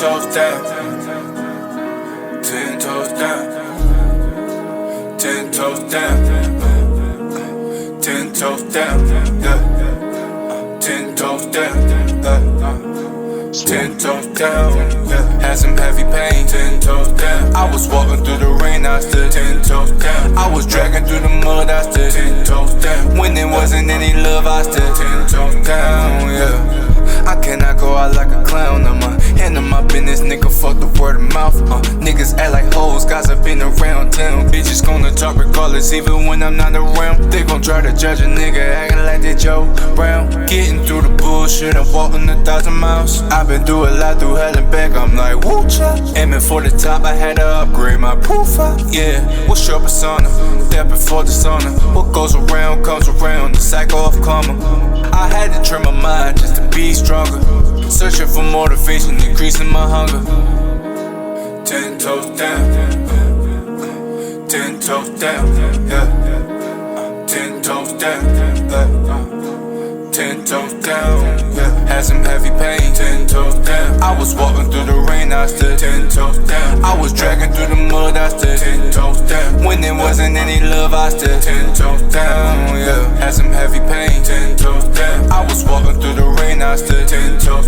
toes down, 10 toes down, 10 toes down, 10 toes down, yeah. 10 toes down, 10 toes down, yeah. Had some heavy pain, 10 toes down. I was walking through the rain, I stood 10 toes down. I was dragging through the mud, I stood 10 toes down. When there wasn't any love, I stood 10 toes down, yeah. I cannot go out like a clown. I'm a hand on my business, nigga, fuck the word of mouth. Niggas act like hoes, gossiping around town. Bitches gonna talk regardless, even when I'm not around. They gon' try to judge a nigga, acting like they Joe Brown. Getting through the bullshit, I'm walking 1,000 miles. I've been through a lot, through hell and back, I'm like, woo cha. Aiming for the top, I had to upgrade my profile. Yeah, what's your persona? That before the sauna. What goes around comes around, the cycle of karma. I had to train my mind just to be stronger. Searching for motivation, increasing my hunger. 10 toes down, 10 toes down, yeah. 10 toes down, 10 toes down, yeah. Had some heavy pain, 10 toes down. I was walking through the rain, I stood 10 toes down. I was dragging through the mud, I stood 10 toes down. When there wasn't any love, I stood 10 toes down, yeah. Had some heavy pain, 10 toes down. I was walking through the rain, I stood 10 toes